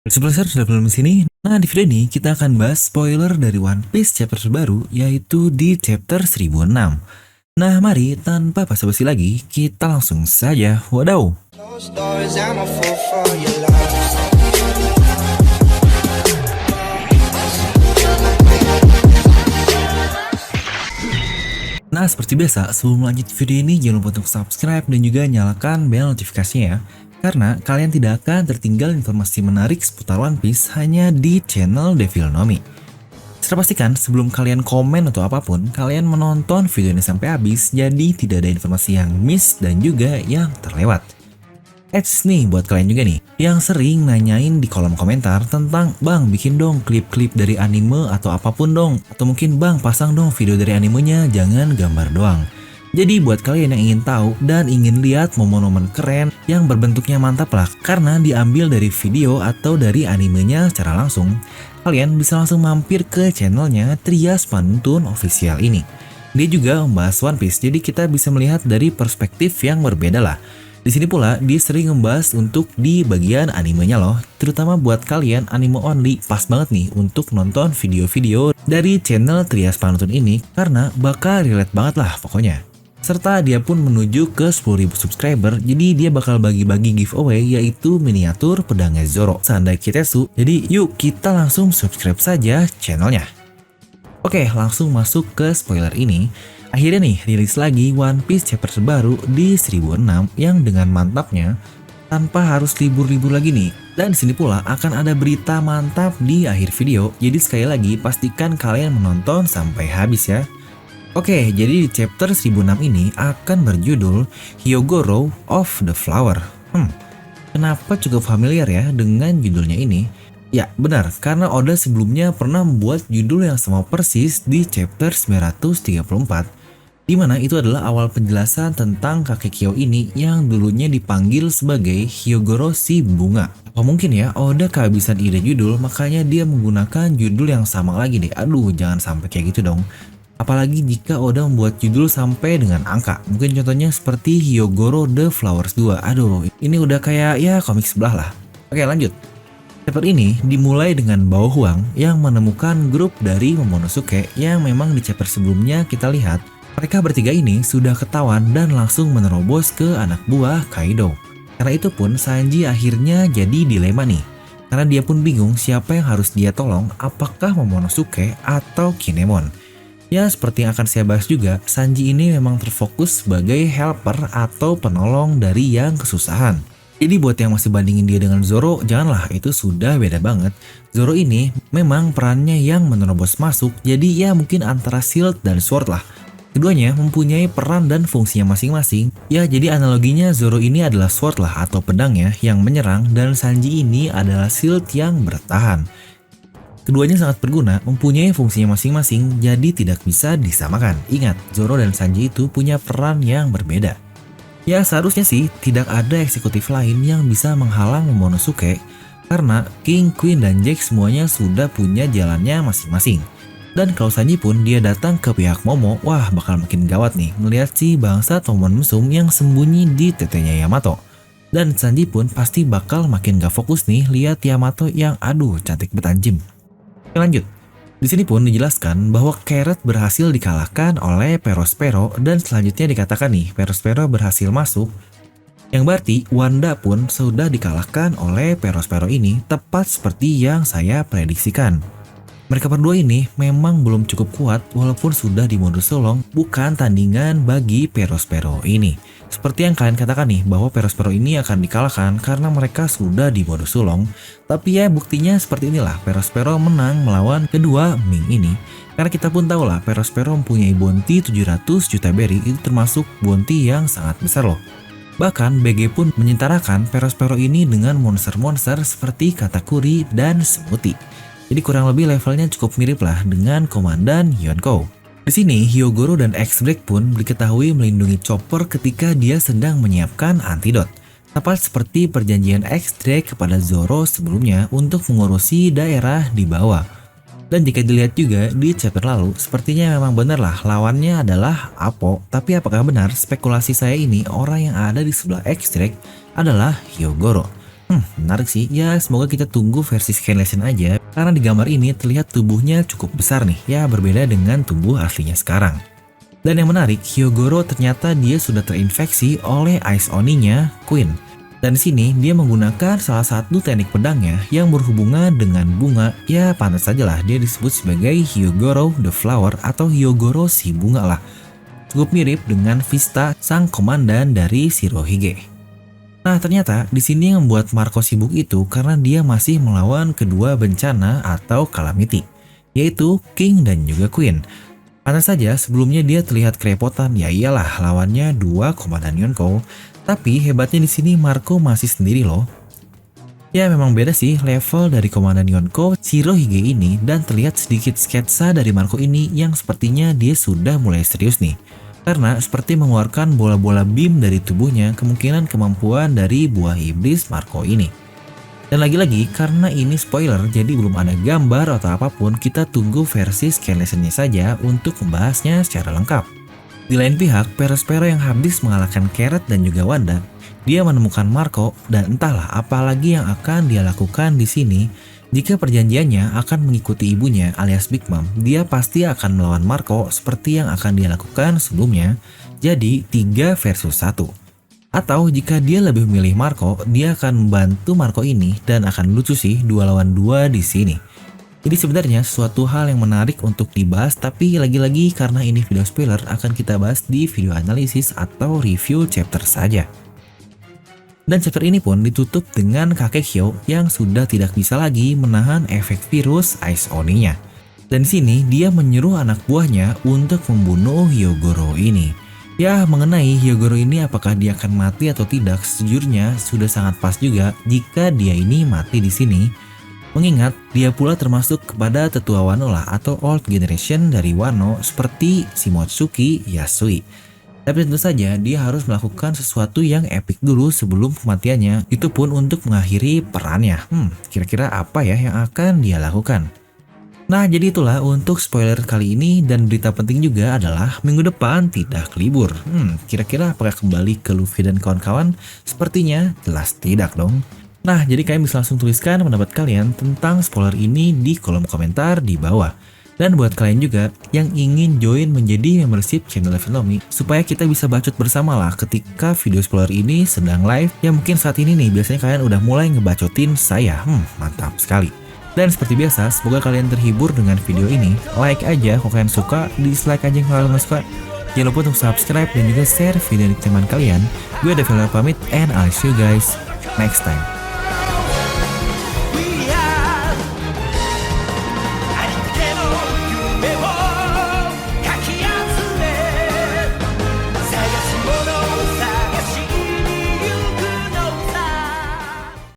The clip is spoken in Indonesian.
Sebelum film di sini, nah di video ini kita akan bahas spoiler dari One Piece chapter terbaru, yaitu di chapter 1006. Nah mari tanpa basa-basi lagi, kita langsung saja wadaw. Nah seperti biasa, sebelum lanjut video ini jangan lupa untuk subscribe dan juga nyalakan bel notifikasinya ya. Karena kalian tidak akan tertinggal informasi menarik seputar One Piece hanya di channel Devil Nomi. Saya pastikan sebelum kalian komen atau apapun, kalian menonton video ini sampai habis, jadi tidak ada informasi yang miss dan juga yang terlewat. Nih buat kalian juga nih, yang sering nanyain di kolom komentar tentang bang bikin dong klip-klip dari anime atau apapun dong, atau mungkin bang pasang dong video dari animenya, jangan gambar doang. Jadi buat kalian yang ingin tahu dan ingin lihat momen-momen keren yang berbentuknya mantap lah karena diambil dari video atau dari animenya secara langsung, kalian bisa langsung mampir ke channelnya Trias Panuntun Official ini. Dia juga membahas One Piece, jadi kita bisa melihat dari perspektif yang berbeda lah. Di sini pula dia sering membahas untuk di bagian animenya loh, terutama buat kalian anime only, pas banget nih untuk nonton video-video dari channel Trias Panuntun ini karena bakal relate banget lah pokoknya. Serta dia pun menuju ke 10.000 subscriber, jadi dia bakal bagi-bagi giveaway yaitu miniatur pedangnya Zoro Sandai Kitetsu. Jadi yuk kita langsung subscribe saja channelnya. Oke, langsung masuk ke spoiler ini. Akhirnya nih rilis lagi One Piece chapter terbaru di 1006 yang dengan mantapnya tanpa harus libur-libur lagi nih. Dan di sini pula akan ada berita mantap di akhir video. Jadi sekali lagi pastikan kalian menonton sampai habis ya. Oke, jadi di chapter 1006 ini akan berjudul Hyogoro of the Flower. Kenapa cukup familiar ya dengan judulnya ini? Ya benar, karena Oda sebelumnya pernah membuat judul yang sama persis di chapter 934, di mana itu adalah awal penjelasan tentang kakek Kyo ini yang dulunya dipanggil sebagai Hyogoro si bunga. Apa mungkin ya Oda kehabisan ide judul, makanya dia menggunakan judul yang sama lagi deh. Aduh, jangan sampai kayak gitu dong. Apalagi jika Oda membuat judul sampai dengan angka. Mungkin contohnya seperti Hyogoro The Flowers 2. Aduh, ini udah kayak ya komik sebelah lah. Oke, lanjut. Chapter ini dimulai dengan Bao Huang yang menemukan grup dari Momonosuke yang memang di chapter sebelumnya kita lihat mereka bertiga ini sudah ketahuan dan langsung menerobos ke anak buah Kaido. Karena itu pun Sanji akhirnya jadi dilema nih, karena dia pun bingung siapa yang harus dia tolong, apakah Momonosuke atau Kinemon. Ya seperti yang akan saya bahas juga, Sanji ini memang terfokus sebagai helper atau penolong dari yang kesusahan. Jadi buat yang masih bandingin dia dengan Zoro, janganlah, itu sudah beda banget. Zoro ini memang perannya yang menerobos masuk, jadi ya mungkin antara shield dan sword lah. Keduanya mempunyai peran dan fungsinya masing-masing. Ya jadi analoginya Zoro ini adalah sword lah atau pedangnya yang menyerang dan Sanji ini adalah shield yang bertahan. Keduanya sangat berguna, mempunyai fungsinya masing-masing, jadi tidak bisa disamakan. Ingat, Zoro dan Sanji itu punya peran yang berbeda. Ya seharusnya sih tidak ada eksekutif lain yang bisa menghalang Momonosuke karena King, Queen, dan Jack semuanya sudah punya jalannya masing-masing. Dan kalau Sanji pun dia datang ke pihak Momo, wah bakal makin gawat nih melihat si bangsat Momon Mesum yang sembunyi di tetenya Yamato. Dan Sanji pun pasti bakal makin gak fokus nih lihat Yamato yang aduh cantik betanjim. Oke, lanjut. Di sini pun dijelaskan bahwa Carrot berhasil dikalahkan oleh Perospero dan selanjutnya dikatakan nih Perospero berhasil masuk, yang berarti Wanda pun sudah dikalahkan oleh Perospero ini tepat seperti yang saya prediksikan. Mereka berdua ini memang belum cukup kuat walaupun sudah di modus sulong, bukan tandingan bagi Perospero ini. Seperti yang kalian katakan nih bahwa Perospero ini akan dikalahkan karena mereka sudah di modus sulong. Tapi ya buktinya seperti inilah, Perospero menang melawan kedua Ming ini. Karena kita pun tahu lah Perospero mempunyai bounty 700 juta berry, itu termasuk bounty yang sangat besar loh. Bahkan BG pun menyentarakan Perospero ini dengan monster-monster seperti Katakuri dan Smoothie. Jadi kurang lebih levelnya cukup mirip lah dengan Komandan Yonkou. Di sini Hyogoro dan X-Drake pun diketahui melindungi Chopper ketika dia sedang menyiapkan antidot. Tepat seperti perjanjian X-Drake kepada Zoro sebelumnya untuk mengurusi daerah di bawah. Dan jika dilihat juga di chapter lalu, sepertinya memang benar lah lawannya adalah Apo. Tapi apakah benar spekulasi saya ini orang yang ada di sebelah X-Drake adalah Hyogoro? Menarik sih. Ya, semoga kita tunggu versi Scanlation aja. Karena di gambar ini terlihat tubuhnya cukup besar nih. Ya, berbeda dengan tubuh aslinya sekarang. Dan yang menarik, Hyogoro ternyata dia sudah terinfeksi oleh Ice Oni-nya Queen. Dan di sini dia menggunakan salah satu teknik pedangnya yang berhubungan dengan bunga. Ya, pantas saja lah dia disebut sebagai Hyogoro the Flower atau Hyogoro si bunga lah. Cukup mirip dengan Vista, sang komandan dari Shirohige. Nah, ternyata di sini yang membuat Marco sibuk itu karena dia masih melawan kedua bencana atau calamity, yaitu King dan juga Queen. Pantas saja sebelumnya dia terlihat kerepotan, ya iyalah lawannya dua komandan Yonkou. Tapi hebatnya di sini Marco masih sendiri loh. Ya memang beda sih level dari komandan Yonkou Shirohige ini, dan terlihat sedikit sketsa dari Marco ini yang sepertinya dia sudah mulai serius nih. Karena seperti mengeluarkan bola-bola beam dari tubuhnya, kemungkinan kemampuan dari buah iblis Marco ini. Dan lagi-lagi karena ini spoiler jadi belum ada gambar atau apapun, kita tunggu versi Scanlation-nya saja untuk membahasnya secara lengkap. Di lain pihak, Perospero yang habis mengalahkan Carrot dan juga Wanda, dia menemukan Marco dan entahlah apalagi yang akan dia lakukan di sini. Jika perjanjiannya akan mengikuti ibunya alias Big Mom, dia pasti akan melawan Marco seperti yang akan dia lakukan sebelumnya. Jadi 3 versus 1. Atau jika dia lebih memilih Marco, dia akan membantu Marco ini dan akan lucu sih 2 lawan 2 di sini. Jadi sebenarnya suatu hal yang menarik untuk dibahas, tapi lagi-lagi karena ini video spoiler akan kita bahas di video analisis atau review chapter saja. Dan chapter ini pun ditutup dengan kakek Hyo yang sudah tidak bisa lagi menahan efek virus Ice Oni-nya. Dan di sini dia menyuruh anak buahnya untuk membunuh Hyogoro ini. Ya, mengenai Hyogoro ini apakah dia akan mati atau tidak, sejujurnya sudah sangat pas juga jika dia ini mati di sini. Mengingat dia pula termasuk kepada tetua Wano lah atau old generation dari Wano seperti Shimotsuki Yasui. Tapi tentu saja dia harus melakukan sesuatu yang epic dulu sebelum kematiannya, itu pun untuk mengakhiri perannya. Kira-kira apa ya yang akan dia lakukan? Nah, jadi itulah untuk spoiler kali ini, dan berita penting juga adalah minggu depan tidak libur. Kira-kira apakah kembali ke Luffy dan kawan-kawan? Sepertinya jelas tidak dong. Nah, jadi kalian bisa langsung tuliskan pendapat kalian tentang spoiler ini di kolom komentar di bawah. Dan buat kalian juga yang ingin join menjadi membership channel Levelomi, supaya kita bisa bacot bersama lah ketika video spoiler ini sedang live. Ya mungkin saat ini nih biasanya kalian udah mulai ngebacotin saya. Mantap sekali. Dan seperti biasa, semoga kalian terhibur dengan video ini. Like aja kalau kalian suka, dislike aja kalau nggak suka. Jangan lupa untuk subscribe dan juga share video ini ke teman kalian. Gue Devil pamit, and I'll see you guys next time.